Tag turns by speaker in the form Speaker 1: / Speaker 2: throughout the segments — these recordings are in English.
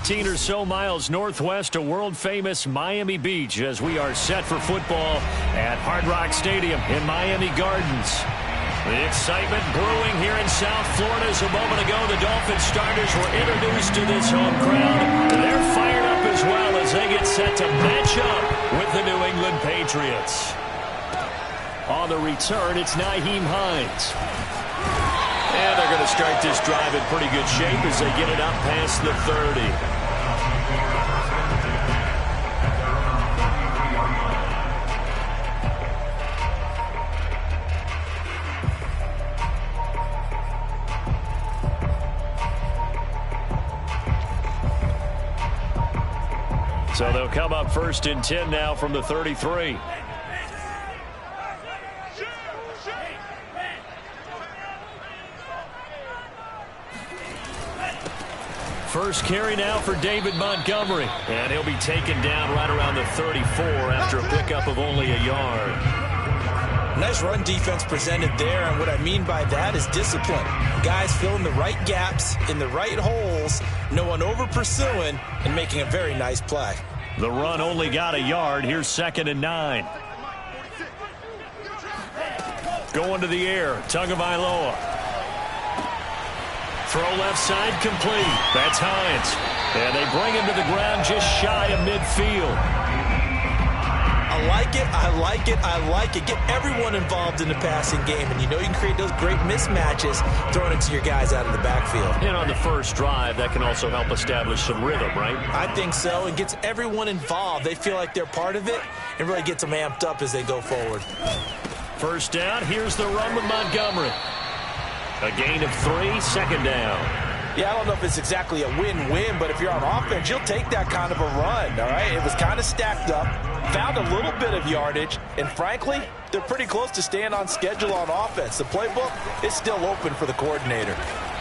Speaker 1: 15 or so miles northwest of world-famous Miami Beach as we are set for football at Hard Rock Stadium in Miami Gardens. The excitement brewing here in South Florida as a moment ago the Dolphins starters were introduced to this home crowd. They're fired up as well as they get set to match up with the New England Patriots. On the return, it's Nyheim Hines. And they're going to start this drive in pretty good shape as they get it up past the 30. So they'll come up 1st and 10 now from the 33. First carry now for David Montgomery. And he'll be taken down right around the 34 after a pickup of only a yard.
Speaker 2: Nice run defense presented there, and what I mean by that is discipline. Guys filling the right gaps in the right holes, no one over pursuing, and making a very nice play.
Speaker 1: The run only got a yard. Here's 2nd and 9. Going to the air, Tagovailoa. Throw left side complete. That's Hines. And they bring him to the ground just shy of midfield.
Speaker 2: I like it, I like it, I like it. Get everyone involved in the passing game, and you know you can create those great mismatches throwing it to your guys out of the backfield.
Speaker 1: And on the first drive, that can also help establish some rhythm, right?
Speaker 2: I think so. It gets everyone involved. They feel like they're part of it and really gets them amped up as they go forward.
Speaker 1: First down, here's the run with Montgomery. A gain of 3, 2nd down.
Speaker 2: Yeah, I don't know if it's exactly a win-win, but if you're on offense, you'll take that kind of a run, all right? It was kind of stacked up, found a little bit of yardage, and frankly, they're pretty close to staying on schedule on offense. The playbook is still open for the coordinator.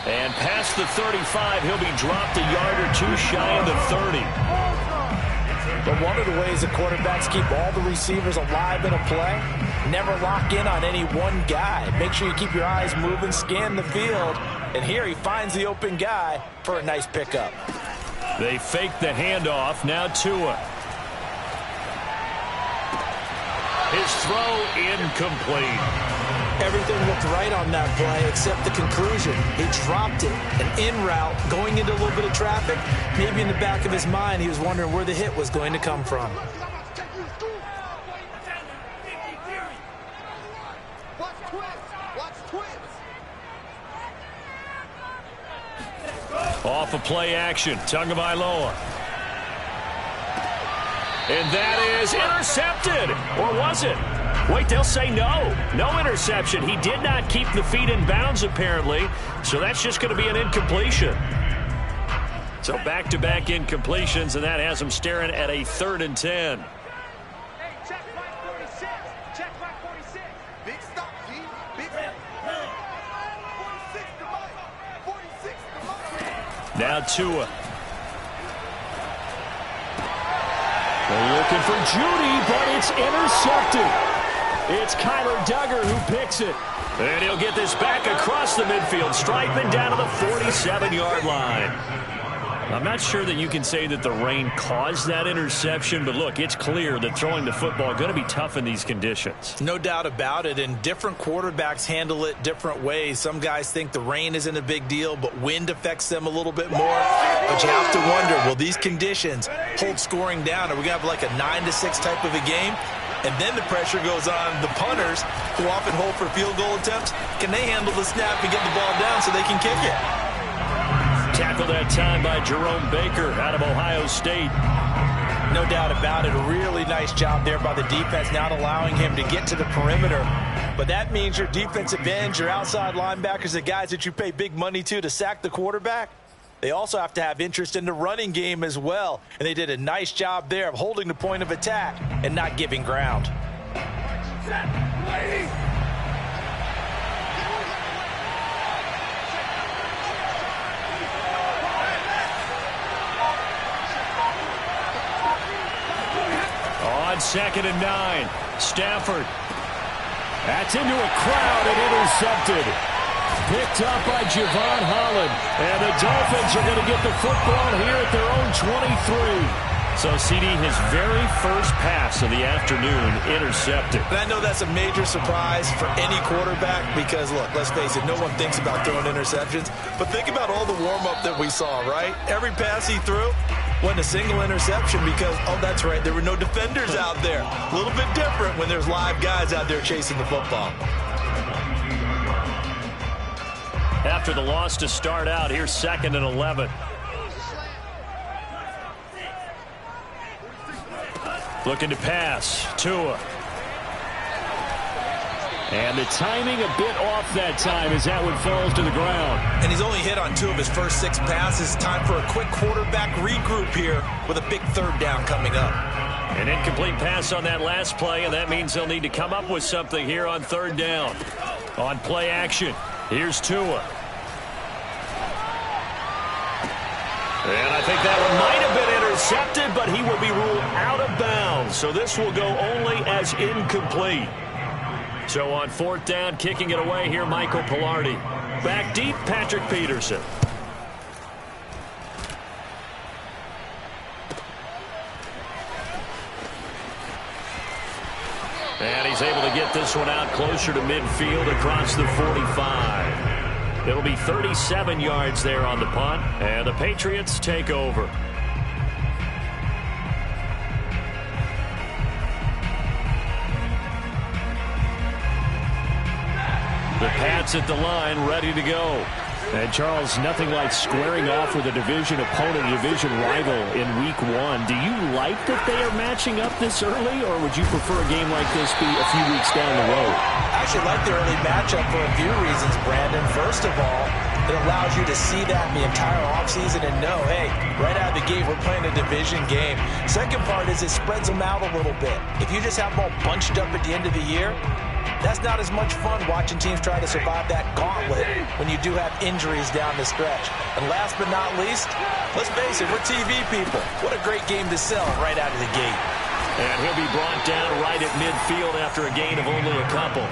Speaker 1: And past the 35, he'll be dropped a yard or two shy of the 30.
Speaker 2: But one of the ways the quarterbacks keep all the receivers alive in a play, never lock in on any one guy. Make sure you keep your eyes moving, scan the field, and here he finds the open guy for a nice pickup.
Speaker 1: They fake the handoff. Now Tua. His throw incomplete.
Speaker 2: Everything looked right on that play except the conclusion. He dropped it. An in route going into a little bit of traffic. Maybe in the back of his mind he was wondering where the hit was going to come from.
Speaker 1: Off of play action, Tagovailoa. And that is intercepted. Or was it? Wait, they'll say no. No interception. He did not keep the feet in bounds, apparently. So that's just going to be an incompletion. So back-to-back incompletions, and that has him staring at a 3rd and 10. Now Tua. They're looking for Judy, but it's intercepted. It's Kyler Duggar who picks it. And he'll get this back across the midfield stripe and down to the 47-yard line. I'm not sure that you can say that the rain caused that interception, but look, it's clear that throwing the football is going to be tough in these conditions.
Speaker 2: No doubt about it, and different quarterbacks handle it different ways. Some guys think the rain isn't a big deal, but wind affects them a little bit more. But you have to wonder, will these conditions hold scoring down? Are we going to have like a 9-6 type of a game? And then the pressure goes on the punters, who often hold for field goal attempts. Can they handle the snap and get the ball down so they can kick it?
Speaker 1: Tackled that time by Jerome Baker out of Ohio State.
Speaker 2: No doubt about it. A really nice job there by the defense, not allowing him to get to the perimeter. But that means your defensive ends, your outside linebackers, the guys that you pay big money to sack the quarterback, they also have to have interest in the running game as well. And they did a nice job there of holding the point of attack and not giving ground.
Speaker 1: On 2nd and 9, Stafford. That's into a crowd and intercepted. Picked up by Javon Holland. And the Dolphins are going to get the football here at their own 23. So, CD, his very first pass of the afternoon intercepted.
Speaker 2: And I know that's a major surprise for any quarterback because, look, let's face it, no one thinks about throwing interceptions. But think about all the warm-up that we saw, right? Every pass he threw wasn't a single interception because, oh, that's right, there were no defenders out there. A little bit different when there's live guys out there chasing the football.
Speaker 1: After the loss to start out, here's 2nd and 11. Looking to pass. Tua. And the timing a bit off that time as that one falls to the ground.
Speaker 2: And he's only hit on 2 of his first 6 passes. Time for a quick quarterback regroup here with a big 3rd down coming up.
Speaker 1: An incomplete pass on that last play, and that means they'll need to come up with something here on 3rd down. On play action, here's Tua. And I think that one might have been intercepted, but he will be ruled out of bounds. So this will go only as incomplete. So on 4th down, kicking it away here, Michael Pilardi. Back deep, Patrick Peterson. And he's able to get this one out closer to midfield across the 45. It'll be 37 yards there on the punt, and the Patriots take over. The Pats at the line, ready to go. And, Charles, nothing like squaring off with a division opponent, a division rival in Week 1. Do you like that they are matching up this early, or would you prefer a game like this be a few weeks down the road?
Speaker 2: I actually like the early matchup for a few reasons, Brandon. First of all, it allows you to see that in the entire offseason and know, hey, right out of the gate, we're playing a division game. Second part is it spreads them out a little bit. If you just have them all bunched up at the end of the year, that's not as much fun watching teams try to survive that gauntlet when you do have injuries down the stretch. And last but not least, let's face it, we're TV people. What a great game to sell right out of the gate.
Speaker 1: And he'll be brought down right at midfield after a gain of only a couple.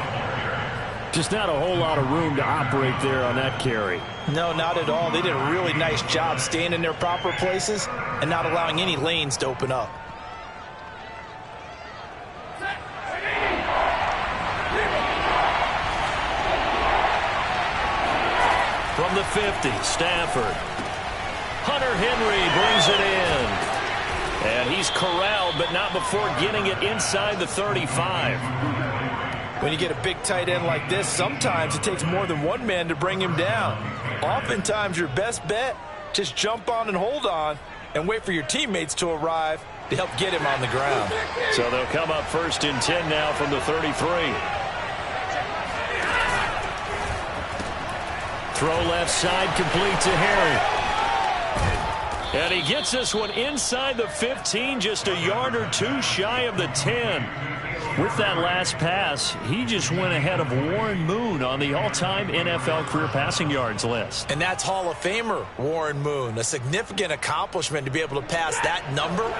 Speaker 1: Just not a whole lot of room to operate there on that carry.
Speaker 2: No, not at all. They did a really nice job staying in their proper places and not allowing any lanes to open up.
Speaker 1: From the 50, Stafford. Hunter Henry brings it in. And he's corralled, but not before getting it inside the 35.
Speaker 2: When you get a big tight end like this, sometimes it takes more than one man to bring him down. Oftentimes, your best bet, just jump on and hold on and wait for your teammates to arrive to help get him on the ground.
Speaker 1: So they'll come up 1st and 10 now from the 33. Throw left side, complete to Harry. And he gets this one inside the 15, just a yard or two shy of the 10. With that last pass, he just went ahead of Warren Moon on the all-time NFL career passing yards list.
Speaker 2: And that's Hall of Famer Warren Moon. A significant accomplishment to be able to pass that number.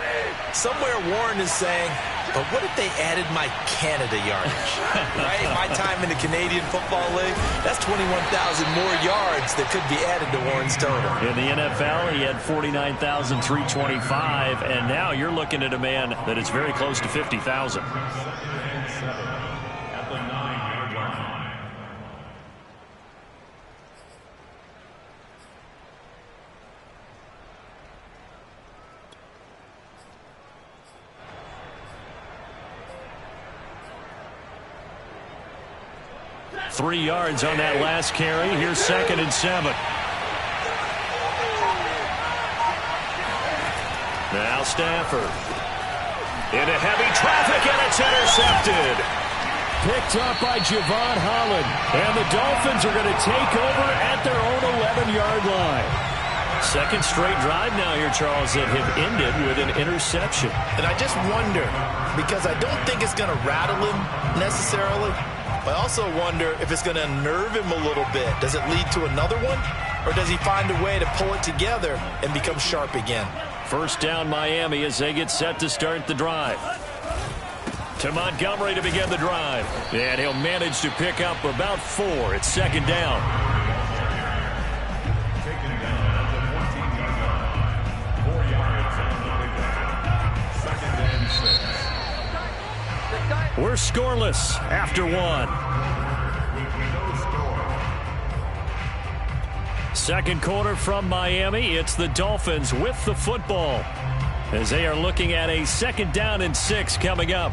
Speaker 2: Somewhere Warren is saying, but what if they added my Canada yardage? Right? My time in the Canadian Football League, that's 21,000 more yards that could be added to Warren's total.
Speaker 1: In the NFL, he had 49,325, and now you're looking at a man that is very close to 50,000.
Speaker 3: At the 9-yard line.
Speaker 1: Three yards on that last carry. Here's 2nd and 7. Now Stafford. Into heavy traffic, and it's intercepted. Picked up by Javon Holland. And the Dolphins are going to take over at their own 11-yard line. Second straight drive now here, Charles, that have ended with an interception.
Speaker 2: And I just wonder, because I don't think it's going to rattle him necessarily, I also wonder if it's going to unnerve him a little bit. Does it lead to another one? Or does he find a way to pull it together and become sharp again?
Speaker 1: First down Miami as they get set to start the drive. To Montgomery to begin the drive. And he'll manage to pick up about 4. It's 2nd down. We're scoreless after one. Second quarter from Miami. It's the Dolphins with the football as they are looking at a 2nd down and 6 coming up.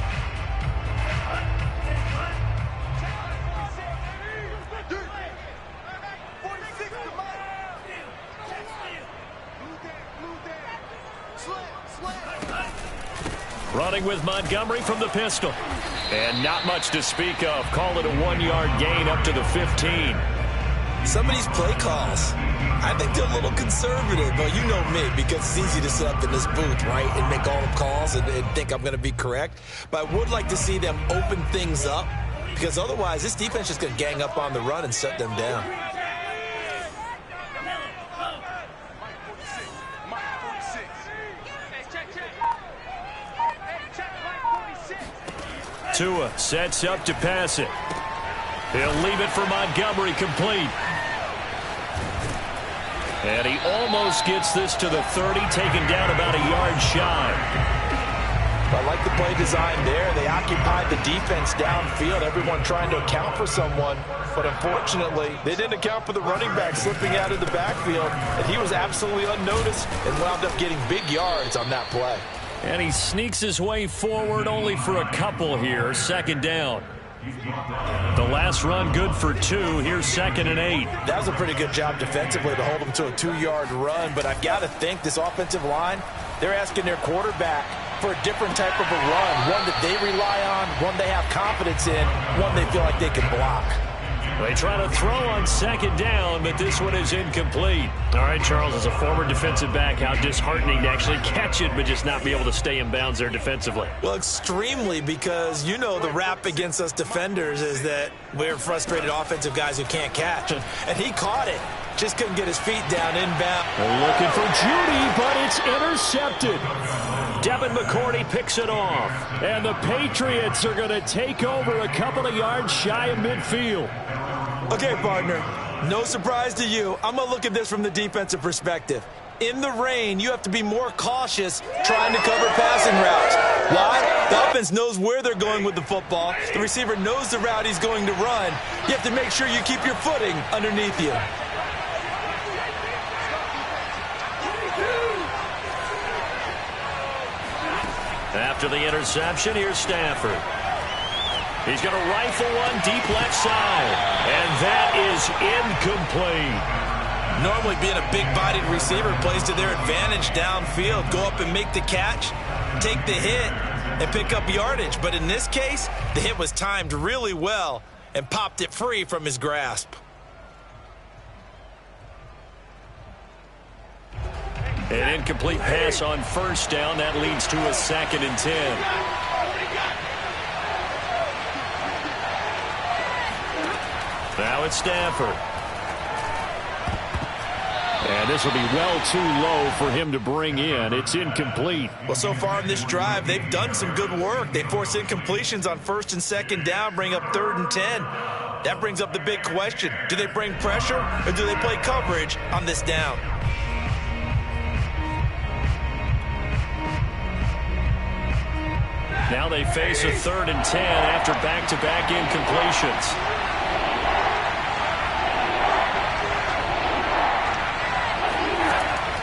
Speaker 1: Running with Montgomery from the pistol. And not much to speak of. Call it a 1-yard gain up to the 15.
Speaker 2: Some of these play calls, I think they're a little conservative, but you know me, because it's easy to sit up in this booth, right, and make all the calls and think I'm going to be correct. But I would like to see them open things up, because otherwise this defense is going to gang up on the run and shut them down.
Speaker 1: Tua sets up to pass it. He'll leave it for Montgomery, complete. And he almost gets this to the 30, taken down about a yard shy.
Speaker 2: I like the play design there. They occupied the defense downfield, everyone trying to account for someone. But unfortunately, they didn't account for the running back slipping out of the backfield, and he was absolutely unnoticed and wound up getting big yards on that play.
Speaker 1: And he sneaks his way forward only for a couple here. 2nd down. The last run good for 2. Here's 2nd and 8.
Speaker 2: That was a pretty good job defensively to hold them to a 2-yard run. But I've got to think this offensive line, they're asking their quarterback for a different type of a run. One that they rely on, one they have confidence in, one they feel like they can block.
Speaker 1: They try to throw on 2nd down, but this one is incomplete. All right, Charles, as a former defensive back, how disheartening to actually catch it, but just not be able to stay in bounds there defensively.
Speaker 2: Well, extremely, because you know the rap against us defenders is that we're frustrated offensive guys who can't catch. And he caught it. Just couldn't get his feet down inbound.
Speaker 1: They're looking for Judy, but it's intercepted. Devin McCourty picks it off. And the Patriots are going to take over a couple of yards shy of midfield.
Speaker 2: Okay, partner, no surprise to you. I'm going to look at this from the defensive perspective. In the rain, you have to be more cautious trying to cover passing routes. Why? The offense knows where they're going with the football. The receiver knows the route he's going to run. You have to make sure you keep your footing underneath you.
Speaker 1: After the interception, here's Stafford. He's going to rifle one deep left side. And that is incomplete.
Speaker 2: Normally being a big-bodied receiver plays to their advantage downfield. Go up and make the catch, take the hit, and pick up yardage. But in this case, the hit was timed really well and popped it free from his grasp.
Speaker 1: An incomplete pass on 1st down. That leads to a 2nd and 10. Now it's Stafford. And this will be well too low for him to bring in. It's incomplete.
Speaker 2: Well, so far in this drive, they've done some good work. They force incompletions on 1st and 2nd down, bring up 3rd and 10. That brings up the big question. Do they bring pressure or do they play coverage on this down?
Speaker 1: Now they face a 3rd and 10 after back-to-back incompletions.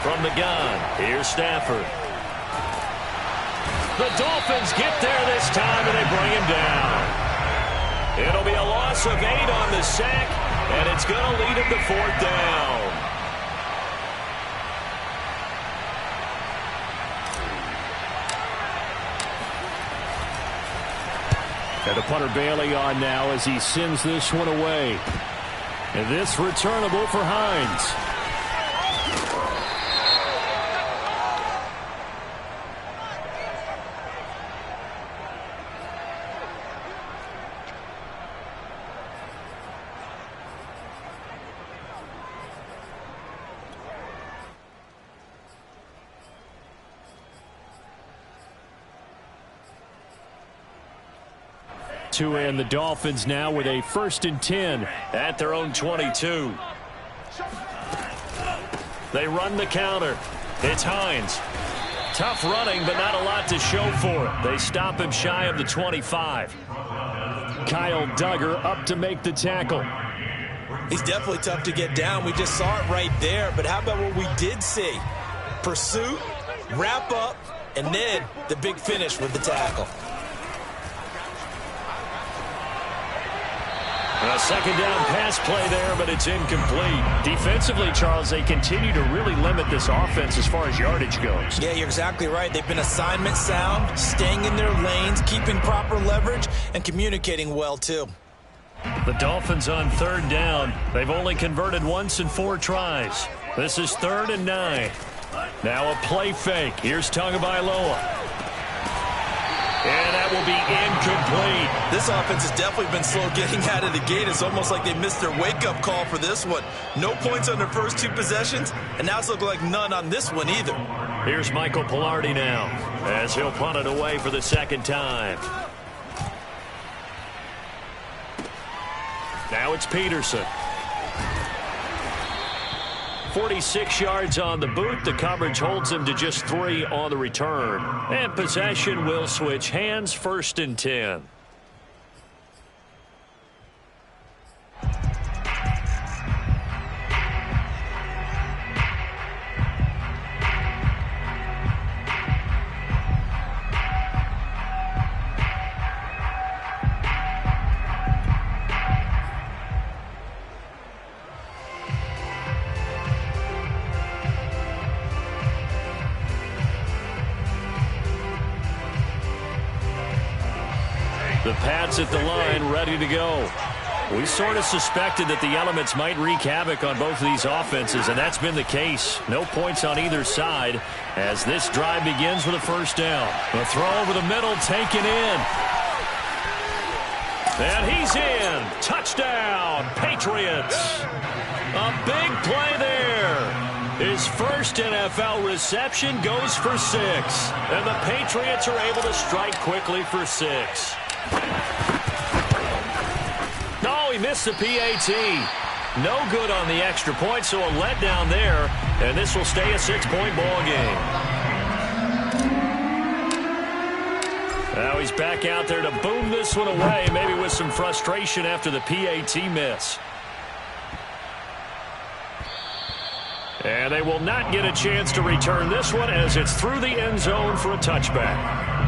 Speaker 1: From the gun, here's Stafford. The Dolphins get there this time, and they bring him down. It'll be a loss of 8 on the sack, and it's going to lead him to 4th down. And the punter Bailey on now as he sends this one away. And this returnable for Hines. Tua and the Dolphins now with a 1st and 10 at their own 22. They run the counter. It's Hines. Tough running, but not a lot to show for it. They stop him shy of the 25. Kyle Duggar up to make the tackle.
Speaker 2: He's definitely tough to get down. We just saw it right there. But how about what we did see? Pursuit, wrap up, and then the big finish with the tackle.
Speaker 1: A second down pass play there, but it's incomplete. Defensively, Charles, they continue to really limit this offense as far as yardage goes.
Speaker 2: Yeah, you're exactly right. They've been assignment sound, staying in their lanes, keeping proper leverage, and communicating well, too.
Speaker 1: The Dolphins on third down. They've only converted once in 4 tries. This is 3rd and 9. Now a play fake. Here's Tagovailoa. And that will be incomplete.
Speaker 2: This offense has definitely been slow getting out of the gate. It's almost like they missed their wake-up call for this one. No points on their first 2 possessions, and now it's looking like none on this one either.
Speaker 1: Here's Michael Palardy now as he'll punt it away for the second time. Now it's Peterson. 46 yards on the boot. The coverage holds him to just 3 on the return. And possession will switch hands, 1st and 10. The Pats at the line, ready to go. We sort of suspected that the elements might wreak havoc on both of these offenses, and that's been the case. No points on either side as this drive begins with a 1st down. A throw over the middle, taken in. And he's in. Touchdown, Patriots. A big play there. His first NFL reception goes for 6. And the Patriots are able to strike quickly for 6. No, he missed the PAT. No good on the extra point, so a letdown there. And this will stay a 6-point ball game. Now he's back out there to boom this one away, maybe with some frustration after the PAT miss. And they will not get a chance to return this one as it's through the end zone for a touchback.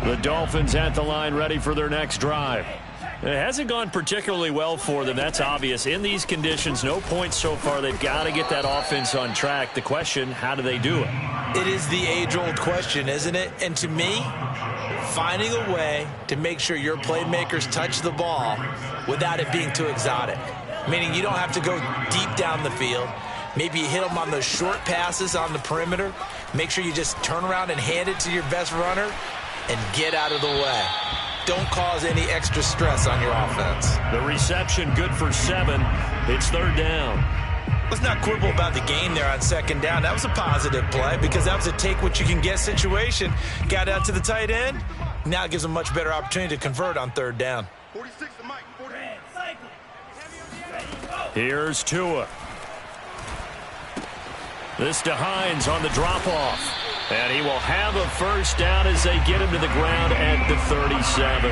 Speaker 1: The Dolphins at the line, ready for their next drive. It hasn't gone particularly well for them. That's obvious. In these conditions, no points so far. They've got to get that offense on track. The question, how do they do it?
Speaker 2: It is the age-old question, isn't it? And to me, finding a way to make sure your playmakers touch the ball without it being too exotic. Meaning you don't have to go deep down the field. Maybe you hit them on those short passes on the perimeter. Make sure you just turn around and hand it to your best runner and get out of the way. Don't cause any extra stress on your offense.
Speaker 1: The reception good for 7. It's 3rd down.
Speaker 2: Let's not quibble about the gain there on 2nd down. That was a positive play because that was a take-what-you-can-get situation. Got out to the tight end. Now it gives them a much better opportunity to convert on 3rd down.
Speaker 1: Here's Tua. This to Hines on the drop-off. And he will have a 1st down as they get him to the ground at the 37.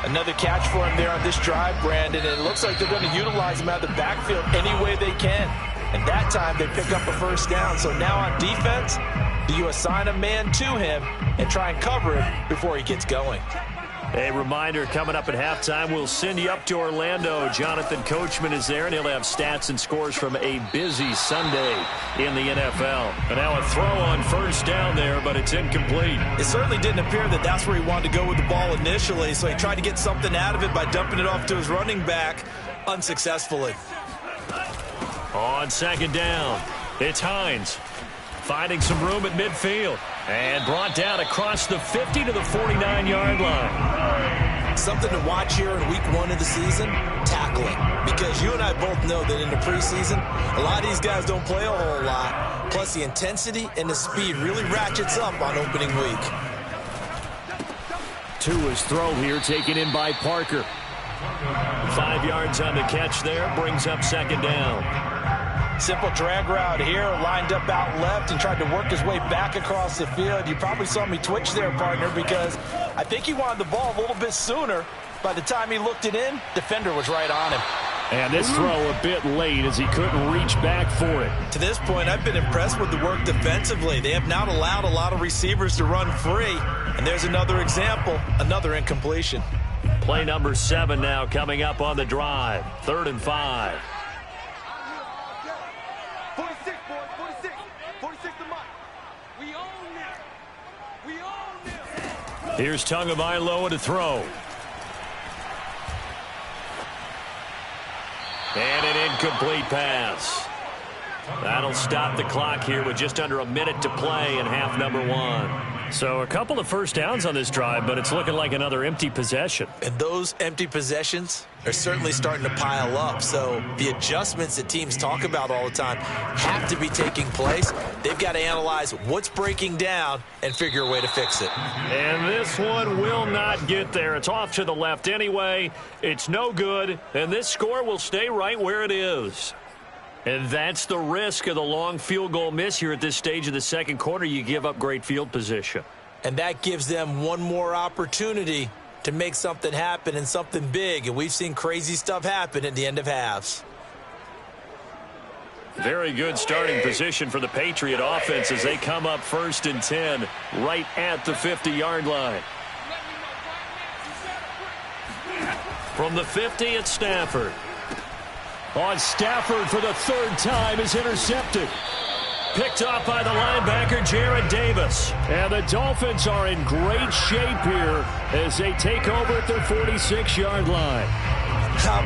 Speaker 2: Another catch for him there on this drive, Brandon. And it looks like they're going to utilize him out of the backfield any way they can. And that time they pick up a 1st down. So now on defense, do you assign a man to him and try and cover him before he gets going?
Speaker 1: A reminder, coming up at halftime, we'll send you up to Orlando. Jonathan Coachman is there, and he'll have stats and scores from a busy Sunday in the NFL. And now a throw on 1st down there, but it's incomplete.
Speaker 2: It certainly didn't appear that that's where he wanted to go with the ball initially, so he tried to get something out of it by dumping it off to his running back unsuccessfully.
Speaker 1: On 2nd down, it's Hines finding some room at midfield. And brought down across the 50 to the 49-yard line.
Speaker 2: Something to watch here in week 1 of the season, tackling. Because you and I both know that in the preseason, a lot of these guys don't play a whole lot. Plus the intensity and the speed really ratchets up on opening week.
Speaker 1: Tua's throw here taken in by Parker. 5 yards on the catch there, brings up second down.
Speaker 2: Simple drag route here, lined up out left and tried to work his way back across the field. You probably saw me twitch there, partner, because I think he wanted the ball a little bit sooner. By the time he looked it in, defender was right on him.
Speaker 1: And this throw a bit late as he couldn't reach back for it.
Speaker 2: To this point, I've been impressed with the work defensively. They have not allowed a lot of receivers to run free. And there's another example, another incompletion.
Speaker 1: Play number 7 now coming up on the drive. 3rd and 5.
Speaker 4: 46, boys, 46. 46 to Mike. We own this. We own this.
Speaker 1: Here's Tagovailoa to throw. And an incomplete pass. That'll stop the clock here with just under a minute to play in half number 1. So a couple of first downs on this drive, but it's looking like another empty possession.
Speaker 2: And those empty possessions are certainly starting to pile up. So the adjustments that teams talk about all the time have to be taking place. They've got to analyze what's breaking down and figure a way to fix it.
Speaker 1: And this one will not get there. It's off to the left anyway. It's no good, and this score will stay right where it is. And that's the risk of the long field goal miss here at this stage of the second quarter. You give up great field position.
Speaker 2: And that gives them one more opportunity to make something happen and something big. And we've seen crazy stuff happen at the end of halves.
Speaker 1: Very good starting position for the Patriot offense as they come up 1st and 10 right at the 50-yard line. From the 50, it's Stafford. On Stafford for the 3rd time is intercepted. Picked off by the linebacker, Jarrad Davis. And the Dolphins are in great shape here as they take over at their 46-yard line.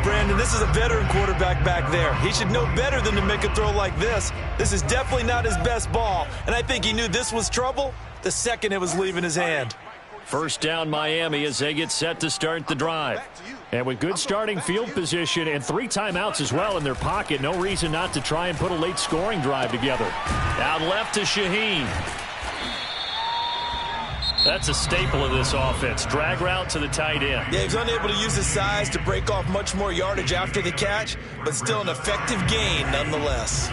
Speaker 2: Brandon, this is a veteran quarterback back there. He should know better than to make a throw like this. This is definitely not his best ball. And I think he knew this was trouble the second it was leaving his hand.
Speaker 1: First down Miami as they get set to start the drive. And with good starting field position and 3 timeouts as well in their pocket, no reason not to try and put a late scoring drive together. Out left to Shaheen. That's a staple of this offense. Drag route to the tight end.
Speaker 2: Yeah, he was unable to use his size to break off much more yardage after the catch, but still an effective gain nonetheless.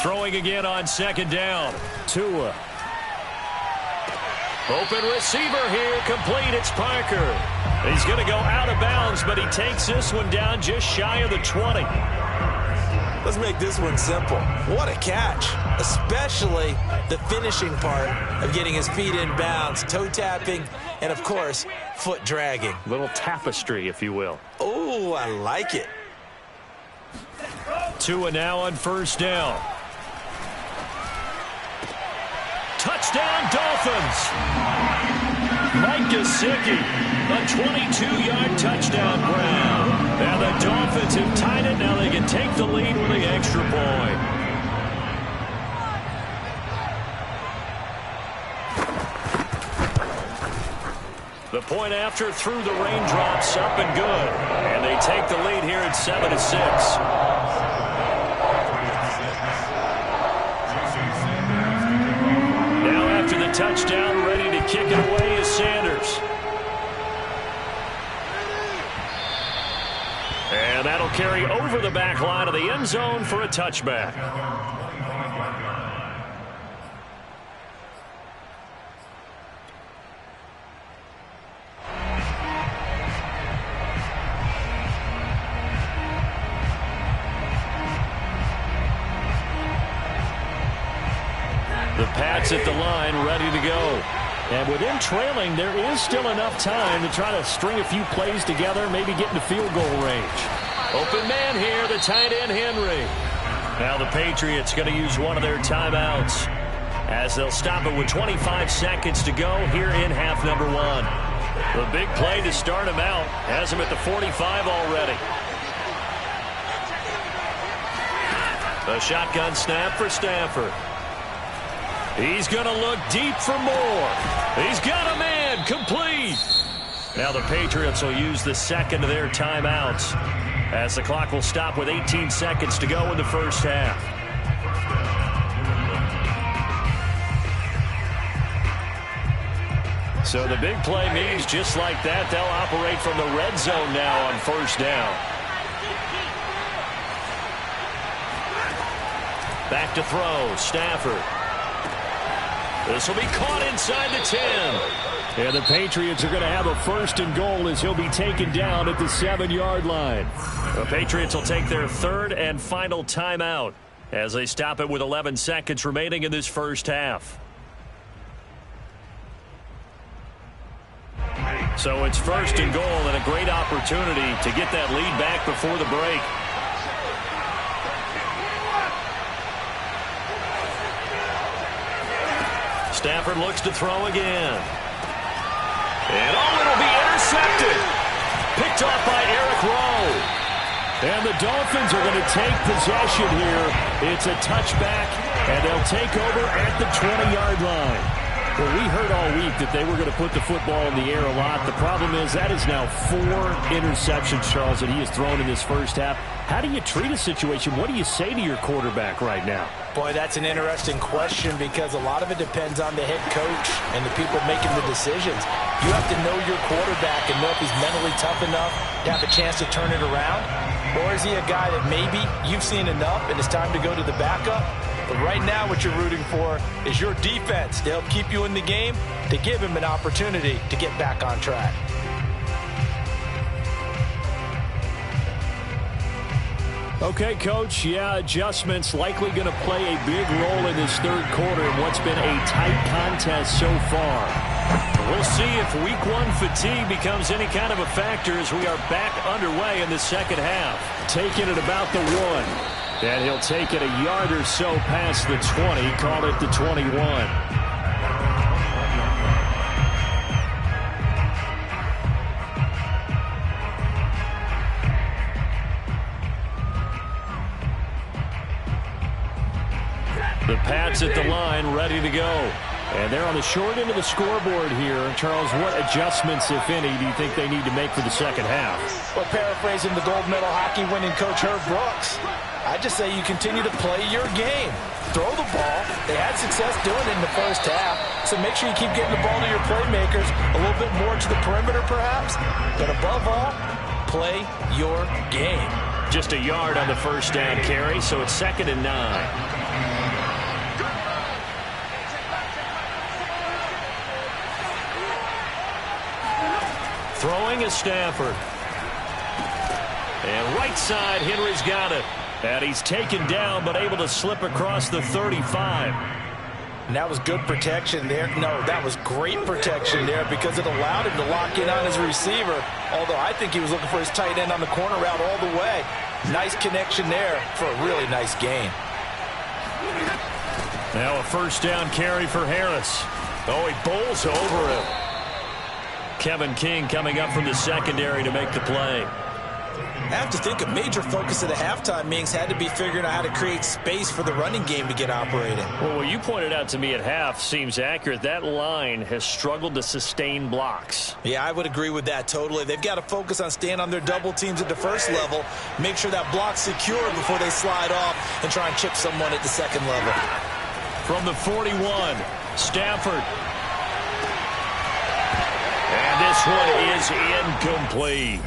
Speaker 1: Throwing again on 2nd down. Tua. Open receiver here. Complete. It's Parker. He's going to go out of bounds, but he takes this one down just shy of the 20.
Speaker 2: Let's make this one simple. What a catch, especially the finishing part of getting his feet in bounds, toe tapping, and, of course, foot dragging.
Speaker 1: Little tapestry, if you will.
Speaker 2: Oh, I like it.
Speaker 1: Tua now on 1st down. Touchdown, Dolphins! Mike Gesicki, a 22-yard touchdown grab. Now the Dolphins have tied it. Now they can take the lead with the extra point. The point after through the raindrops, up and good. And they take the lead here at 7-6. Touchdown, ready to kick it away is Sanders. And that'll carry over the back line of the end zone for a touchback. The Pats at the line, ready to go. And with them trailing, there is still enough time to try to string a few plays together, maybe get into field goal range. Open man here, the tight end, Henry. Now the Patriots going to use one of their timeouts as they'll stop it with 25 seconds to go here in half number 1. The big play to start him out has him at the 45 already. A shotgun snap for Stafford. He's going to look deep for more. He's got a man, complete. Now the Patriots will use the second of their timeouts as the clock will stop with 18 seconds to go in the first half. So the big play means just like that, they'll operate from the red zone now on first down. Back to throw, Stafford. This will be caught inside the 10. And the Patriots are going to have a first and goal as he'll be taken down at the 7-yard line. The Patriots will take their third and final timeout as they stop it with 11 seconds remaining in this first half. So it's first and goal and a great opportunity to get that lead back before the break. Stafford looks to throw again. And it'll be intercepted. Picked off by Eric Rowe. And the Dolphins are going to take possession here. It's a touchback, and they'll take over at the 20-yard line. Well, we heard all week that they were going to put the football in the air a lot. The problem is that is now 4 interceptions, Charles, that he has thrown in this first half. How do you treat a situation? What do you say to your quarterback right now?
Speaker 2: Boy, that's an interesting question because a lot of it depends on the head coach and the people making the decisions. You have to know your quarterback and know if he's mentally tough enough to have a chance to turn it around. Or is he a guy that maybe you've seen enough and it's time to go to the backup? But right now what you're rooting for is your defense to help keep you in the game, to give him an opportunity to get back on track.
Speaker 1: Okay, Coach, adjustments likely going to play a big role in this third quarter in what's been a tight contest so far. We'll see if week 1 fatigue becomes any kind of a factor as we are back underway in the second half. Taking it about the 1. And he'll take it a yard or so past the 20, call it the 21. The Pats at the line, ready to go. And they're on the short end of the scoreboard here. Charles, what adjustments, if any, do you think they need to make for the second half?
Speaker 2: Well, paraphrasing the gold medal hockey winning coach Herb Brooks, I just say you continue to play your game. Throw the ball. They had success doing it in the first half, so make sure you keep getting the ball to your playmakers, a little bit more to the perimeter perhaps, but above all, play your game.
Speaker 1: Just a yard on the first down carry, so it's 2nd and 9. Throwing is Stafford. And right side, Henry's got it. And he's taken down, but able to slip across the 35.
Speaker 2: And that was good protection there. No, that was great protection there because it allowed him to lock in on his receiver. Although I think he was looking for his tight end on the corner route all the way. Nice connection there for a really nice gain.
Speaker 1: Now a first down carry for Harris. Oh, he bowls over him. Kevin King coming up from the secondary to make the play.
Speaker 2: I have to think a major focus of the halftime meetings had to be figuring out how to create space for the running game to get operating.
Speaker 1: Well, what you pointed out to me at half seems accurate. That line has struggled to sustain blocks.
Speaker 2: Yeah, I would agree with that totally. They've got to focus on staying on their double teams at the first level, make sure that block's secure before they slide off and try and chip someone at the second level.
Speaker 1: From the 41, Stafford. And this one is incomplete.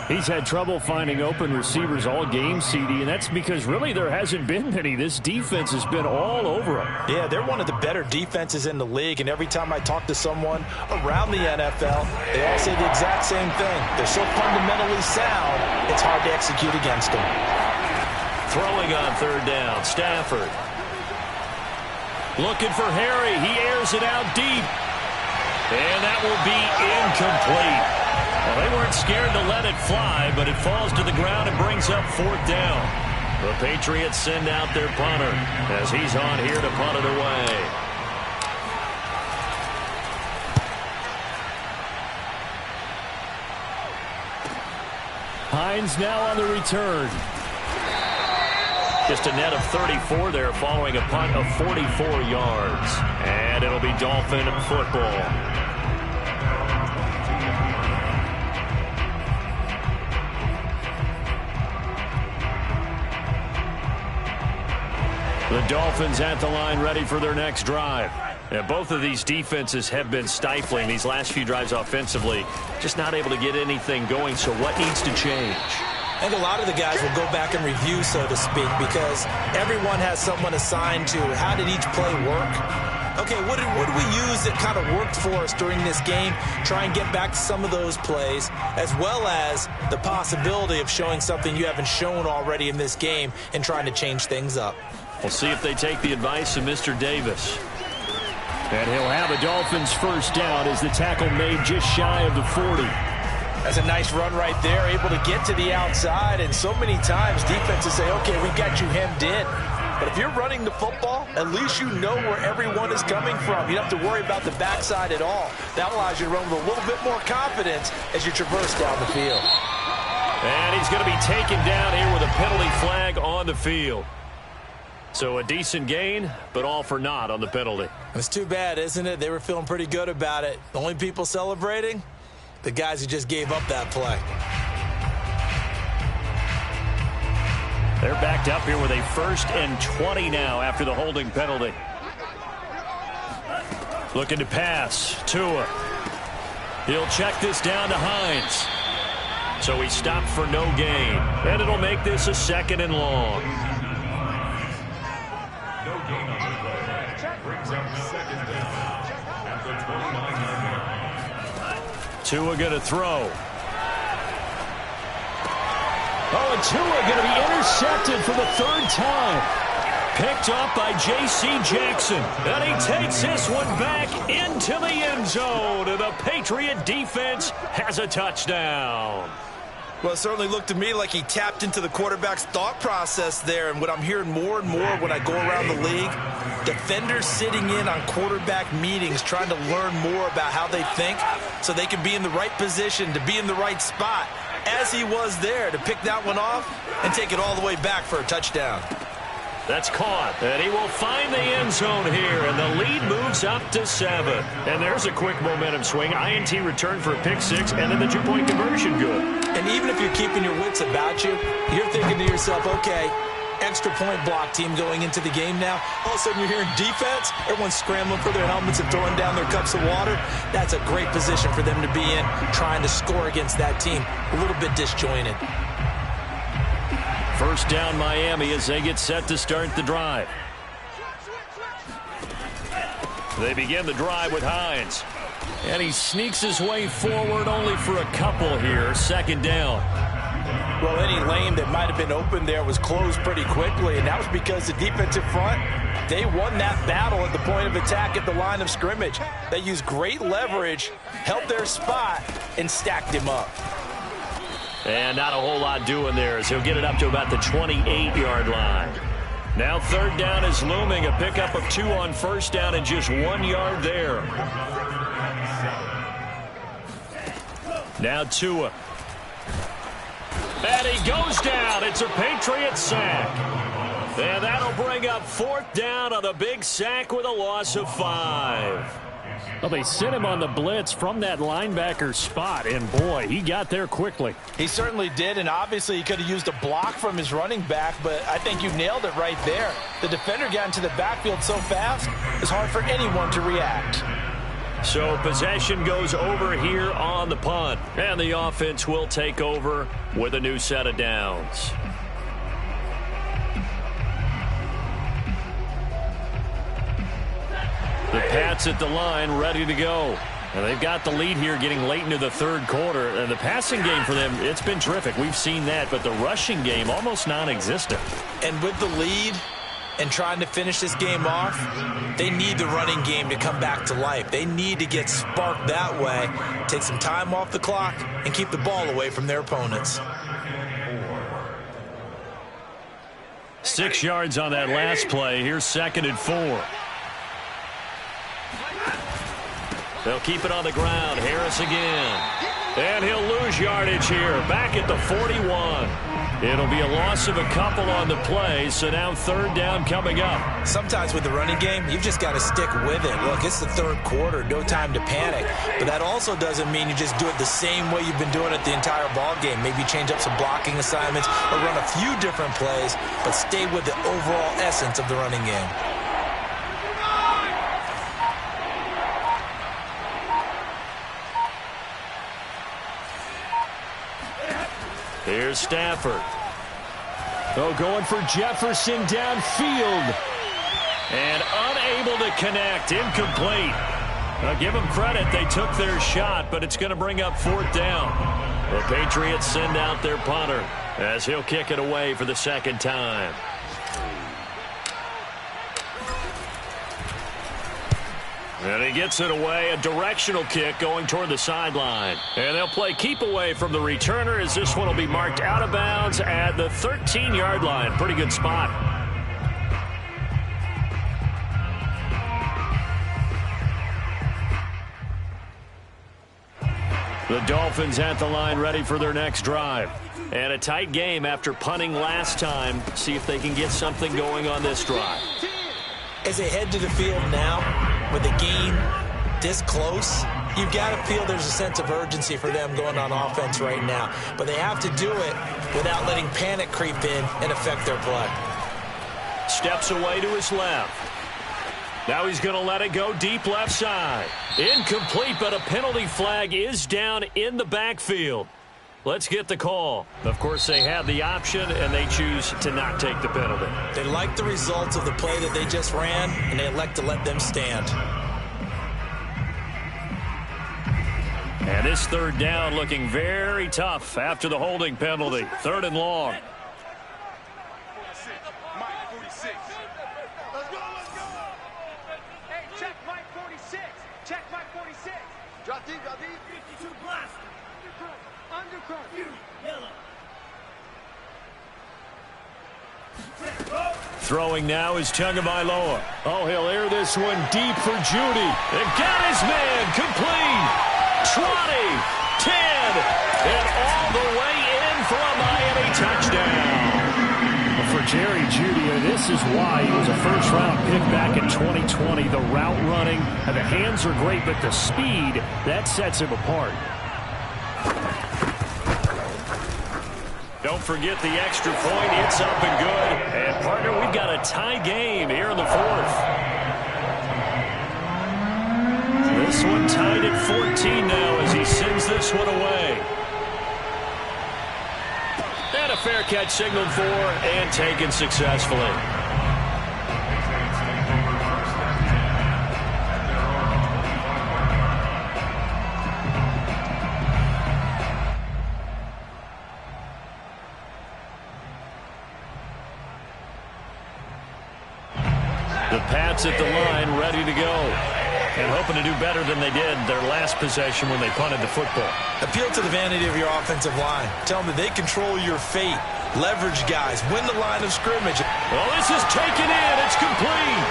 Speaker 1: He's had trouble finding open receivers all game, CD, and that's because really there hasn't been many. This defense has been all over him.
Speaker 2: Yeah, they're one of the better defenses in the league, and every time I talk to someone around the NFL, they all say the exact same thing. They're so fundamentally sound, it's hard to execute against them.
Speaker 1: Throwing on third down, Stafford. Looking for Harry. He airs it out deep. And that will be incomplete. Well, they weren't scared to let it fly, but it falls to the ground and brings up 4th down. The Patriots send out their punter as he's on here to punt it away. Hines now on the return. Just a net of 34 there following a punt of 44 yards. And it'll be Dolphin football. The Dolphins at the line ready for their next drive. And both of these defenses have been stifling these last few drives offensively. Just not able to get anything going, so what needs to change?
Speaker 2: I think a lot of the guys will go back and review, so to speak, because everyone has someone assigned to how did each play work. Okay, what did we use that kind of worked for us during this game? Try and get back to some of those plays, as well as the possibility of showing something you haven't shown already in this game and trying to change things up.
Speaker 1: We'll see if they take the advice of Mr. Davis. And he'll have a Dolphins first down as the tackle made just shy of the 40.
Speaker 2: That's a nice run right there, able to get to the outside. And so many times defenses say, okay, we've got you hemmed in. But if you're running the football, at least you know where everyone is coming from. You don't have to worry about the backside at all. That allows you to run with a little bit more confidence as you traverse down the field.
Speaker 1: And he's going to be taken down here with a penalty flag on the field. So a decent gain, but all for naught on the penalty.
Speaker 2: It's too bad, isn't it? They were feeling pretty good about it. The only people celebrating, the guys who just gave up that play.
Speaker 1: They're backed up here with a 1st and 20 now after the holding penalty. Looking to pass. Tua. He'll check this down to Hines. So he stopped for no gain. And it'll make this a 2nd and long.
Speaker 3: No gain on the play. Brings up 2nd down at the 29-yard line.
Speaker 1: Tua going to throw. Oh, and Tua going to be intercepted for the 3rd time. Picked up by J.C. Jackson. And he takes this one back into the end zone. And the Patriot defense has a touchdown.
Speaker 2: Well, it certainly looked to me like he tapped into the quarterback's thought process there. And what I'm hearing more and more when I go around the league, defenders sitting in on quarterback meetings trying to learn more about how they think so they can be in the right position to be in the right spot, as he was there to pick that one off and take it all the way back for a touchdown.
Speaker 1: That's caught, and he will find the end zone here, and the lead moves up to 7. And there's a quick momentum swing. INT return for a pick 6, and then the 2-point conversion good.
Speaker 2: And even if you're keeping your wits about you, you're thinking to yourself, okay, extra point block team going into the game now. All of a sudden you're hearing defense. Everyone's scrambling for their helmets and throwing down their cups of water. That's a great position for them to be in, trying to score against that team. A little bit disjointed.
Speaker 1: First down Miami as they get set to start the drive. They begin the drive with Hines. And he sneaks his way forward only for a couple here. 2nd down.
Speaker 2: Well, any lane that might have been open there was closed pretty quickly, and that was because the defensive front, they won that battle at the point of attack at the line of scrimmage. They used great leverage, held their spot, and stacked him up.
Speaker 1: And not a whole lot doing there as he'll get it up to about the 28-yard line. Now 3rd down is looming. A pickup of 2 on 1st down and just 1 yard there. Now Tua. And he goes down. It's a Patriot sack. And that'll bring up 4th down on a big sack with a loss of 5. Well, they sent him on the blitz from that linebacker spot, and boy, he got there quickly.
Speaker 2: He certainly did, and obviously he could have used a block from his running back, but I think you nailed it right there. The defender got into the backfield so fast, it's hard for anyone to react.
Speaker 1: So possession goes over here on the punt, and the offense will take over with a new set of downs. The Pats at the line ready to go. And they've got the lead here getting late into the 3rd quarter. And the passing game for them, it's been terrific. We've seen that, but the rushing game almost non-existent.
Speaker 2: And with the lead and trying to finish this game off, they need the running game to come back to life. They need to get sparked that way, take some time off the clock, and keep the ball away from their opponents.
Speaker 1: 6 yards on that last play. Here's 2nd and 4. They'll keep it on the ground. Harris again. And he'll lose yardage here. Back at the 41. It'll be a loss of a couple on the play, so now third down coming up.
Speaker 2: Sometimes with the running game, you've just got to stick with it. Look, it's the third quarter, no time to panic. But that also doesn't mean you just do it the same way you've been doing it the entire ball game. Maybe change up some blocking assignments or run a few different plays, but stay with the overall essence of the running game.
Speaker 1: Here's Stafford. Oh, going for Jefferson downfield. And unable to connect. Incomplete. Now, give them credit. They took their shot, but it's going to bring up fourth down. The Patriots send out their punter as he'll kick it away for the second time. And he gets it away, a directional kick going toward the sideline. And they'll play keep away from the returner as this one will be marked out of bounds at the 13-yard line. Pretty good spot. The Dolphins at the line ready for their next drive. And a tight game after punting last time. See if they can get something going on this drive.
Speaker 2: As they head to the field now, with the game this close, you've got to feel there's a sense of urgency for them going on offense right now. But they have to do it without letting panic creep in and affect their play.
Speaker 1: Steps away to his left. Now he's going to let it go deep left side. Incomplete, but a penalty flag is down in the backfield. Let's get the call. Of course, they have the option, and they choose to not take the penalty.
Speaker 2: They like the results of the play that they just ran, and they elect to let them stand.
Speaker 1: And this third down looking very tough after the holding penalty. Third and long.
Speaker 4: Mike 46. Let's go, let's go. Hey, check Mike 46. Check Mike 46. Drop deep, drop deep. 52 blast. Undercut. Yellow.
Speaker 1: Throwing now is Tagovailoa. Oh, he'll air this one deep for Judy. And got his man complete. 20, 10, and all the way in for a Miami touchdown. For Jerry Jeudy, this is why he was a first-round pick back in 2020. The route running, and the hands are great, but the speed, that sets him apart. Don't forget the extra point. It's up and good. And, partner, we've got a tie game here in the fourth. This one tied at 14 now as he sends this one away. And a fair catch signaled for and taken successfully. The Pats at the line ready to go. And hoping to do better than they did their last possession when they punted the football.
Speaker 2: Appeal to the vanity of your offensive line. Tell them that they control your fate. Leverage guys. Win the line of scrimmage.
Speaker 1: Well, this is taken in. It's complete.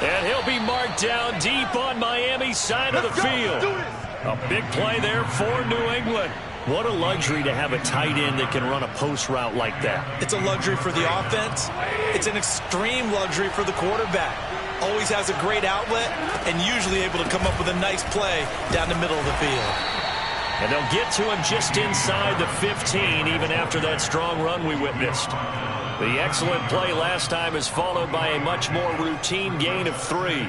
Speaker 1: And he'll be marked down deep on Miami's side of the field. A big play there for New England. What a luxury to have a tight end that can run a post route like that.
Speaker 2: It's a luxury for the offense. It's an extreme luxury for the quarterback. Always has a great outlet and usually able to come up with a nice play down the middle of the field.
Speaker 1: And they'll get to him just inside the 15 even after that strong run we witnessed. The excellent play last time is followed by a much more routine gain of 3.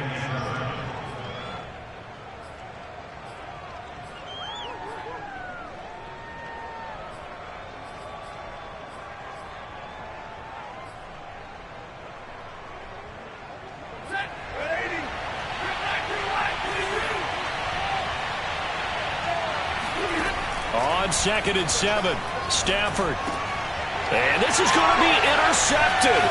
Speaker 1: On 2nd and 7, Stafford. And this is going to be intercepted.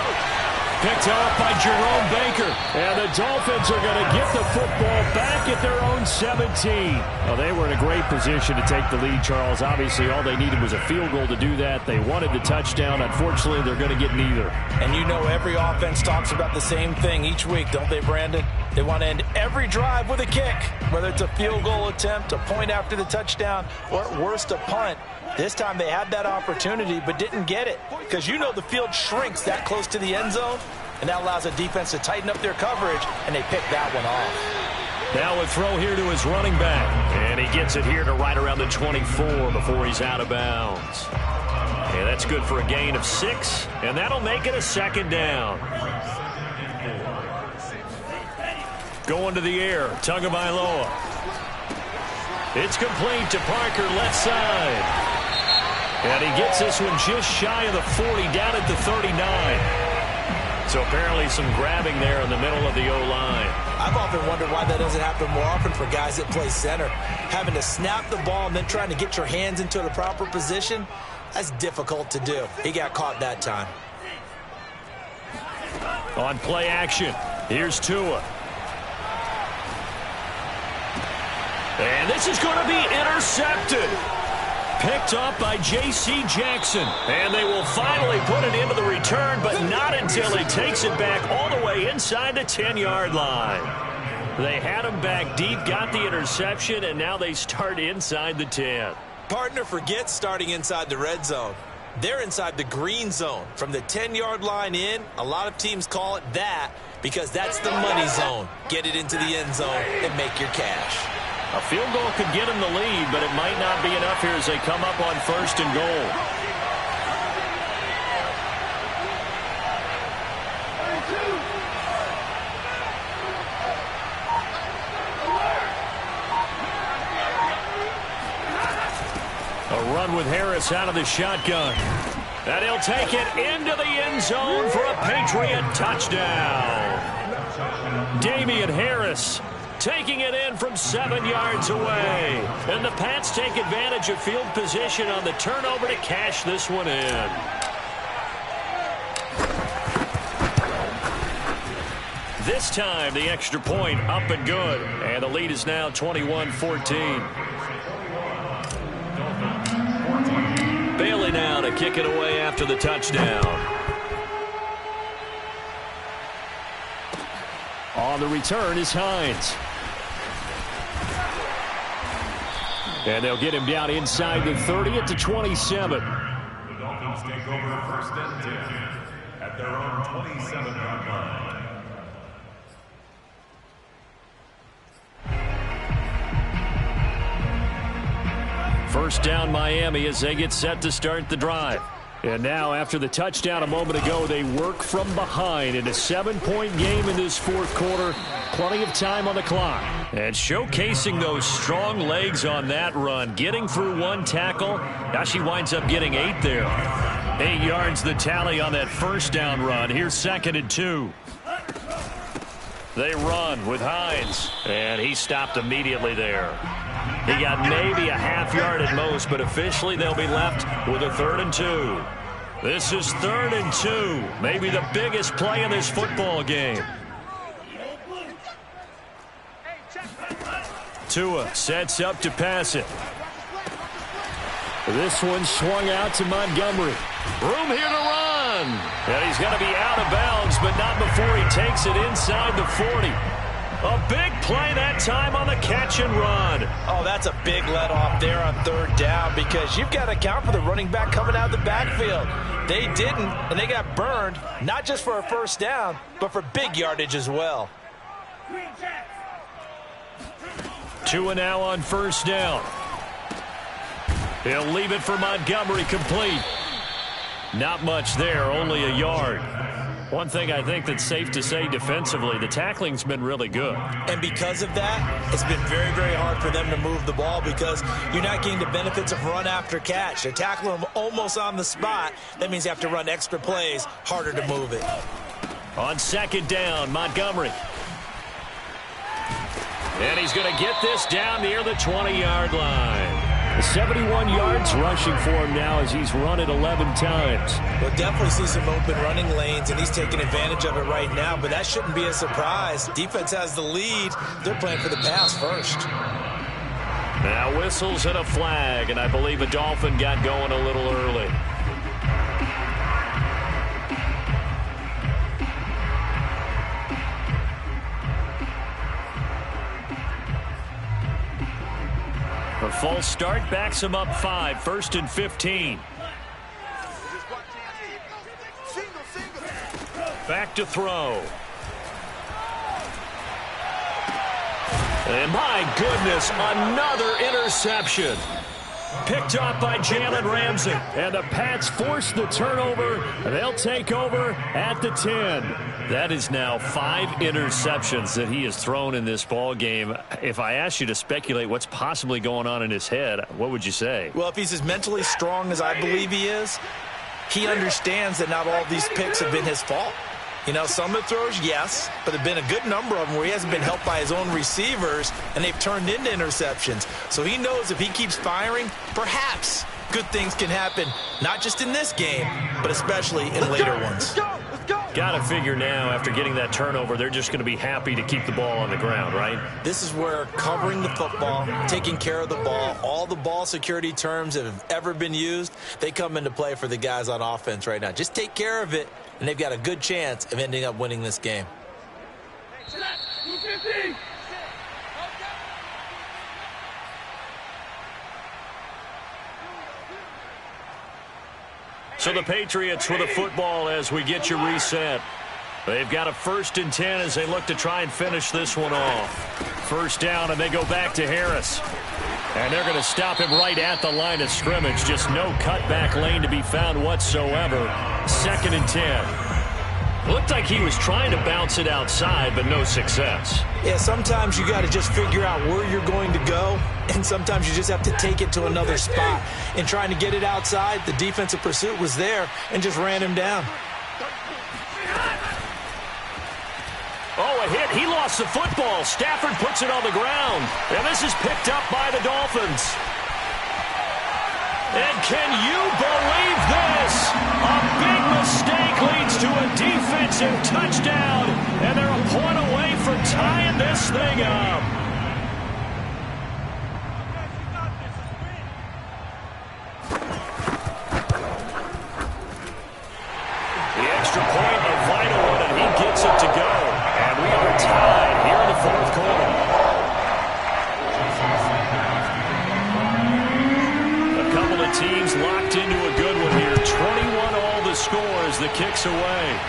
Speaker 1: Picked off by Jerome Baker. And the Dolphins are going to get the football back at their own 17. Well, they were in a great position to take the lead, Charles. Obviously, all they needed was a field goal to do that. They wanted the touchdown. Unfortunately, they're going to get neither.
Speaker 2: And you know every offense talks about the same thing each week, don't they, Brandon? They want to end every drive with a kick, whether it's a field goal attempt, a point after the touchdown, or at worst a punt. This time they had that opportunity but didn't get it, because you know the field shrinks that close to the end zone, and that allows the defense to tighten up their coverage, and they pick that one off.
Speaker 1: Now a throw here to his running back, and he gets it here to right around the 24 before he's out of bounds. And that's good for a gain of 6, and that'll make it a second down. Going to the air, Tagovailoa. It's complete to Parker, left side. And he gets this one just shy of the 40, down at the 39. So apparently some grabbing there in the middle of the O-line.
Speaker 2: I've often wondered why that doesn't happen more often for guys that play center. Having to snap the ball and then trying to get your hands into the proper position, that's difficult to do. He got caught that time.
Speaker 1: On play action, here's Tua. And this is going to be intercepted. Picked up by J.C. Jackson. And they will finally put it into the return, but not until he takes it back all the way inside the 10-yard line. They had him back deep, got the interception, and now they start inside the 10.
Speaker 2: Partner forgets starting inside the red zone. They're inside the green zone. From the 10-yard line in, a lot of teams call it that because that's the money zone. Get it into the end zone and make your cash.
Speaker 1: A field goal could get him the lead, but it might not be enough here as they come up on 1st and goal. A run with Harris out of the shotgun. And he'll take it into the end zone for a Patriot touchdown. Damian Harris taking it in from 7 yards away. And the Pats take advantage of field position on the turnover to cash this one in. This time, the extra point up and good. And the lead is now 21-14. Bailey now to kick it away after the touchdown. On the return is Hines. And they'll get him down inside the 30 at the 27.
Speaker 3: The Dolphins take over 1st and 10 at their own 27-yard line.
Speaker 1: First down Miami as they get set to start the drive. And now after the touchdown a moment ago, they work from behind in a 7-point game in this 4th quarter. Plenty of time on the clock. And showcasing those strong legs on that run. Getting through 1 tackle. Now she winds up getting 8 there. 8 yards the tally on that first down run. Here's 2nd and 2. They run with Hines. And he stopped immediately there. He got maybe a half yard at most, but officially they'll be left with a 3rd and 2. This is 3rd and 2. Maybe the biggest play in this football game. Tua sets up to pass it. This one swung out to Montgomery. Room here to run. And he's going to be out of bounds, but not before he takes it inside the 40. A big play that time on the catch and run.
Speaker 2: Oh, that's a big let off there on 3rd down because you've got to account for the running back coming out of the backfield. They didn't, and they got burned, not just for a 1st down, but for big yardage as well.
Speaker 1: Tua now on 1st down. He'll leave it for Montgomery complete. Not much there, only a yard. One thing I think that's safe to say defensively, the tackling's been really good.
Speaker 2: And because of that, it's been very, very hard for them to move the ball because you're not getting the benefits of run after catch. They're tackling them almost on the spot. That means you have to run extra plays, harder to move it.
Speaker 1: On 2nd down, Montgomery. And he's going to get this down near the 20-yard line. 71 yards rushing for him now as he's run it 11 times.
Speaker 2: We'll definitely see some open running lanes, and he's taking advantage of it right now, but that shouldn't be a surprise. Defense has the lead. They're playing for the pass first.
Speaker 1: Now whistles and a flag, and I believe a Dolphin got going a little early. A false start backs him up 5, 1st and 15. Back to throw. And my goodness, another interception. Picked off by Jalen Ramsey. And the Pats force the turnover. They'll take over at the 10. That is now 5 interceptions that he has thrown in this ball game. If I asked you to speculate what's possibly going on in his head, what would you say?
Speaker 2: Well, if he's as mentally strong as I believe he is, he understands that not all of these picks have been his fault. You know, some of the throws, yes, but there have been a good number of them where he hasn't been helped by his own receivers, and they've turned into interceptions. So he knows if he keeps firing, perhaps good things can happen, not just in this game, but especially in later ones.
Speaker 1: Got to figure now, after getting that turnover, they're just going to be happy to keep the ball on the ground, right?
Speaker 2: This is where covering the football, taking care of the ball, all the ball security terms that have ever been used, they come into play for the guys on offense right now. Just take care of it, and they've got a good chance of ending up winning this game.
Speaker 1: So the Patriots with a football as we get you reset. They've got a 1st and 10 as they look to try and finish this one off. 1st down, and they go back to Harris. And they're going to stop him right at the line of scrimmage. Just no cutback lane to be found whatsoever. 2nd and 10. Looked like he was trying to bounce it outside, but no success.
Speaker 2: Yeah, sometimes you got to just figure out where you're going to go, and sometimes you just have to take it to another spot. In trying to get it outside, the defensive pursuit was there and just ran him down.
Speaker 1: Oh, a hit. He lost the football. Stafford puts it on the ground. And this is picked up by the Dolphins. And can you believe this? A big mistake leads to a defensive touchdown, and they're a point away from tying this thing up. The extra point, a vital one, and he gets it to go. And we are tied here in the 4th quarter. Teams locked into a good one here. 21 all the score as the kick's away.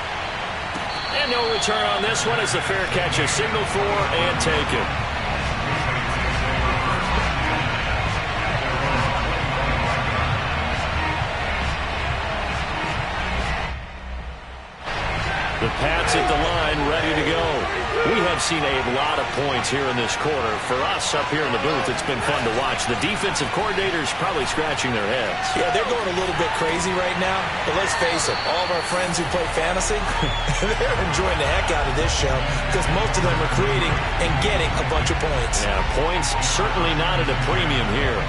Speaker 1: And no return on this one as the fair catch is signaled for and taken. The Pats at the line, ready to go. We have seen a lot of points here in this quarter. For us up here in the booth, it's been fun to watch. The defensive coordinators probably scratching their heads.
Speaker 2: Yeah, they're going a little bit crazy right now. But let's face it, all of our friends who play fantasy, they're enjoying the heck out of this show because most of them are creating and getting a bunch of points.
Speaker 1: Yeah, points certainly not at a premium here.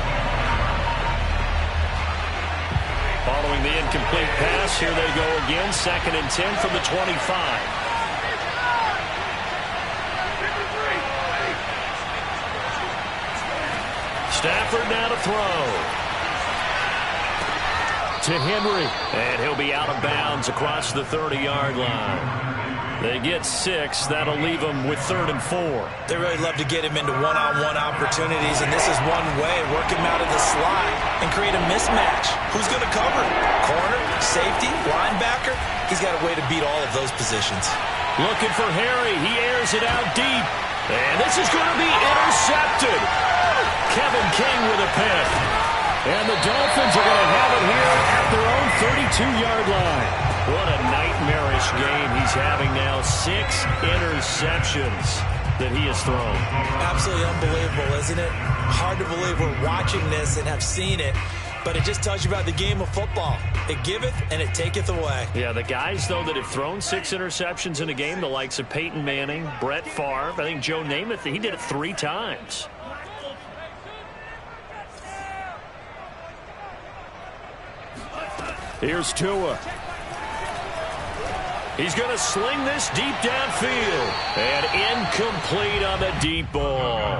Speaker 1: Following the incomplete pass, here they go again. 2nd and 10 from the 25. Stafford now to throw. To Henry. And he'll be out of bounds across the 30-yard line. They get 6. That'll leave them with 3rd and 4.
Speaker 2: They really love to get him into one-on-one opportunities, and this is one way. Work him out of the slot and create a mismatch. Who's going to cover? Corner, safety, linebacker? He's got a way to beat all of those positions.
Speaker 1: Looking for Harry. He airs it out deep. And this is going to be intercepted. Kevin King with a pick. And the Dolphins are going to have it here at their own 32-yard line. What a nightmarish game he's having now. 6 interceptions that he has thrown.
Speaker 2: Absolutely unbelievable, isn't it? Hard to believe we're watching this and have seen it. But it just tells you about the game of football. It giveth and it taketh away.
Speaker 1: Yeah, the guys, though, that have thrown 6 interceptions in a game, the likes of Peyton Manning, Brett Favre, I think Joe Namath, he did it 3 times. Here's Tua. He's going to sling this deep downfield. And incomplete on the deep ball.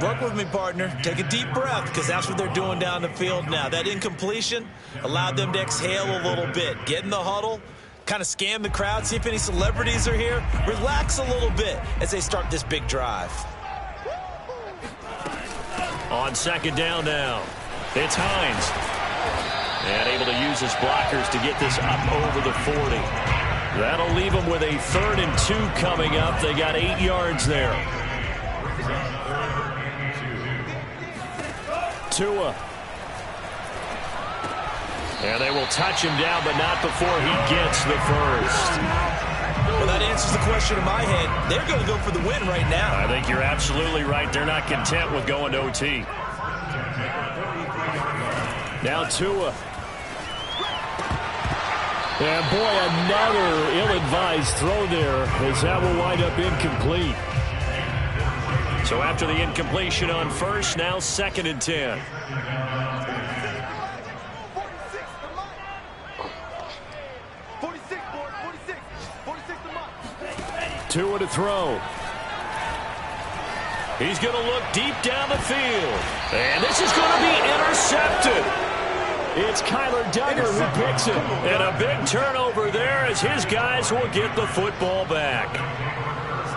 Speaker 2: Work with me, partner. Take a deep breath, because that's what they're doing down the field now. That incompletion allowed them to exhale a little bit. Get in the huddle, kind of scan the crowd, see if any celebrities are here. Relax a little bit as they start this big drive.
Speaker 1: On second down now, it's Hines. And able to use his blockers to get this up over the 40. That'll leave them with a 3rd and 2 coming up. They got 8 yards there. Tua. And they will touch him down, but not before he gets the first.
Speaker 2: Well, that answers the question in my head. They're going to go for the win right now.
Speaker 1: I think you're absolutely right. They're not content with going to OT. Now Tua. And boy, another ill-advised throw there, as that will wind up incomplete. So after the incompletion on first, now 2nd and 10. Tua to throw. He's going to look deep down the field. And this is going to be intercepted. It's Kyler Duggar who picks it. And a big turnover there as his guys will get the football back.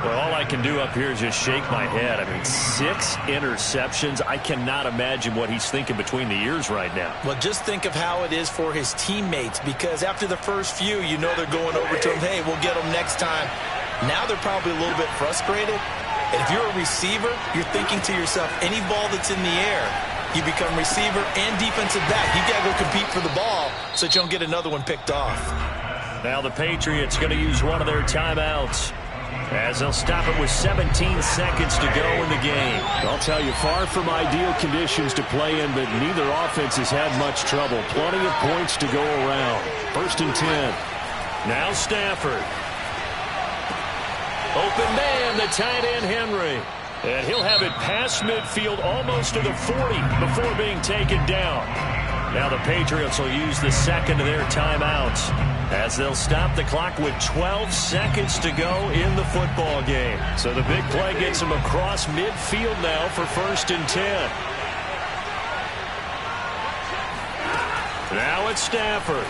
Speaker 1: Well, all I can do up here is just shake my head. I mean, 6 interceptions. I cannot imagine what he's thinking between the ears right now.
Speaker 2: Well, just think of how it is for his teammates, because after the first few, you know they're going over to him, hey, we'll get them next time. Now they're probably a little bit frustrated. And if you're a receiver, you're thinking to yourself, any ball that's in the air, you become receiver and defensive back. You got to go compete for the ball so that you don't get another one picked off.
Speaker 1: Now the Patriots going to use one of their timeouts, as they'll stop it with 17 seconds to go in the game. I'll tell you, far from ideal conditions to play in, but neither offense has had much trouble. Plenty of points to go around. 1st and 10. Now Stafford. Open man, the tight end Henry. And he'll have it past midfield, almost to the 40 before being taken down. Now the Patriots will use the 2nd of their timeouts, as they'll stop the clock with 12 seconds to go in the football game. So the big play gets them across midfield now for 1st and 10. Now it's Stafford.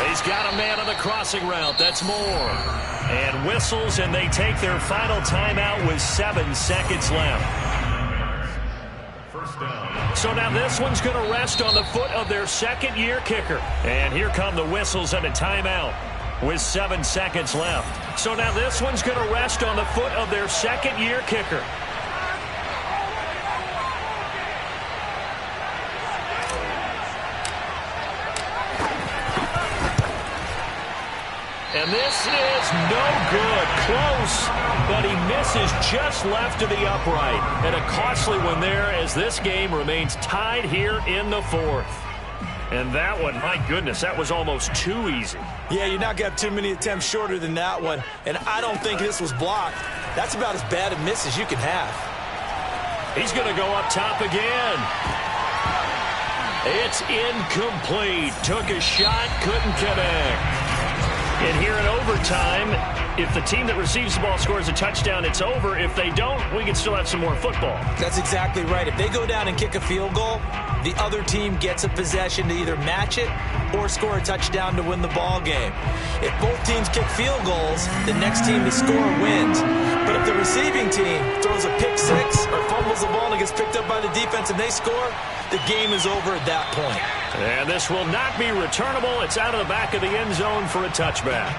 Speaker 1: He's got a man on the crossing route. That's Moore. And whistles, and they take their final timeout with 7 seconds left. So now this one's going to rest on the foot of their 2nd-year kicker. And here come the whistles and a timeout with 7 seconds left. So now this one's going to rest on the foot of their 2nd-year kicker. And this is no good. Close, but he misses just left of the upright. And a costly one there, as this game remains tied here in the 4th. And that one, my goodness, that was almost too easy.
Speaker 2: Yeah, you're not going to have too many attempts shorter than that one. And I don't think this was blocked. That's about as bad a miss as you can have.
Speaker 1: He's going to go up top again. It's incomplete. Took a shot, couldn't connect. And here in overtime, if the team that receives the ball scores a touchdown, it's over. If they don't, we can still have some more football.
Speaker 2: That's exactly right. If they go down and kick a field goal, the other team gets a possession to either match it or score a touchdown to win the ball game. If both teams kick field goals, the next team to score wins. But if the receiving team throws a pick six or fumbles the ball and gets picked up by the defense and they score, the game is over at that point.
Speaker 1: And this will not be returnable. It's out of the back of the end zone for a touchback.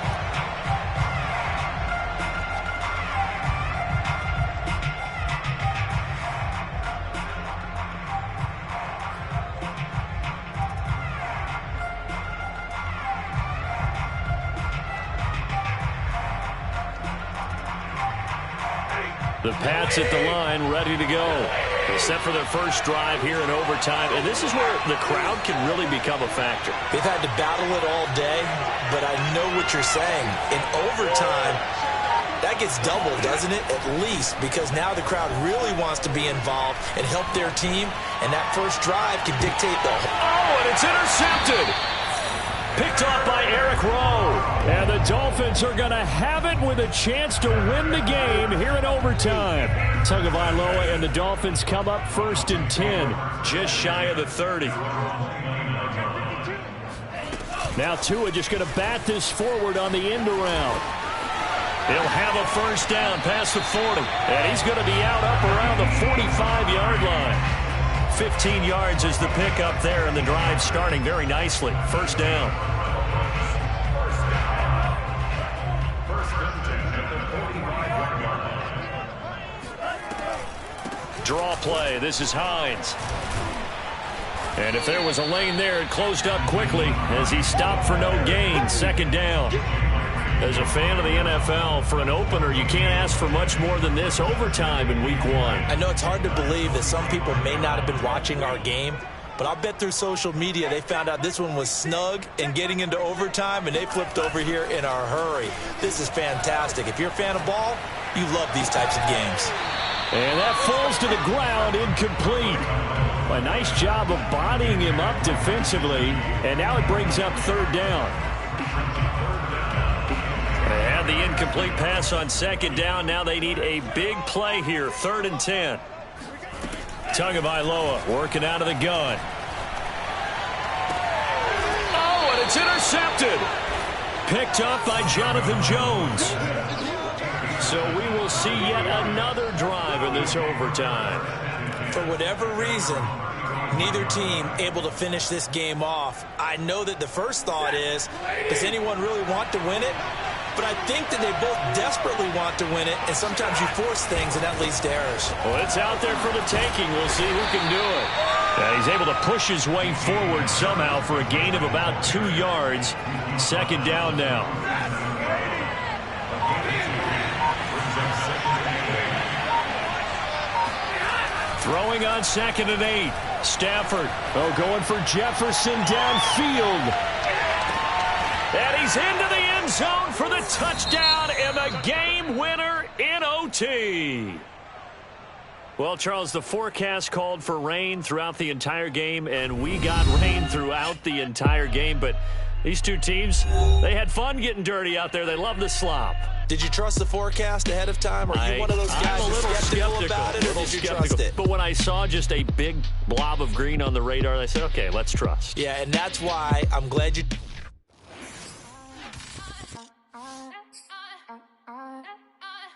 Speaker 1: The Pats at the line, ready to go. They're set for their first drive here in overtime, and this is where the crowd can really become a factor.
Speaker 2: They've had to battle it all day, but I know what you're saying. In overtime, that gets doubled, doesn't it? At least, because now the crowd really wants to be involved and help their team, and that first drive can dictate the whole...
Speaker 1: Oh, and it's intercepted! Picked off by Eric Rowe. And the Dolphins are going to have it with a chance to win the game here in overtime. Tagovailoa and the Dolphins come up 1st and 10, just shy of the 30. Now Tua just going to bat this forward on the end around. He'll have a first down past the 40. And he's going to be out up around the 45-yard line. 15 yards is the pickup there, and the drive starting very nicely. First down. Draw play. This is Hines. And if there was a lane there, it closed up quickly as he stopped for no gain. Second down. As a fan of the NFL, for an opener, you can't ask for much more than this. Overtime in week 1.
Speaker 2: I know it's hard to believe that some people may not have been watching our game, but I'll bet through social media they found out this one was snug and getting into overtime, and they flipped over here in a hurry. This is fantastic. If you're a fan of ball, you love these types of games.
Speaker 1: And that falls to the ground, incomplete. A nice job of bodying him up defensively, and now it brings up third down. They had the incomplete pass on second down. Now they need a big play here, 3rd and 10. Tagovailoa working out of the gun. Oh, and it's intercepted. Picked up by Jonathan Jones. So we will see yet another drive in this overtime.
Speaker 2: For whatever reason, neither team able to finish this game off. I know that the first thought is, does anyone really want to win it? But I think that they both desperately want to win it, and sometimes you force things, and that leads to errors.
Speaker 1: Well, it's out there for the taking. We'll see who can do it. He's able to push his way forward somehow for a gain of about 2 yards. Second down now. Throwing on 2nd and 8. Stafford, going for Jefferson downfield. And he's into the end zone for the touchdown and the game winner in OT. Well, Charles, the forecast called for rain throughout the entire game, and we got rain throughout the entire game. But these two teams, they had fun getting dirty out there. They love the slop.
Speaker 2: Did you trust the forecast ahead of time? Are you one of those guys
Speaker 1: I'm a little skeptical
Speaker 2: about it, or did you trust it?
Speaker 1: But when I saw just a big blob of green on the radar, I said, okay, let's trust.
Speaker 2: Yeah, and that's why I'm glad you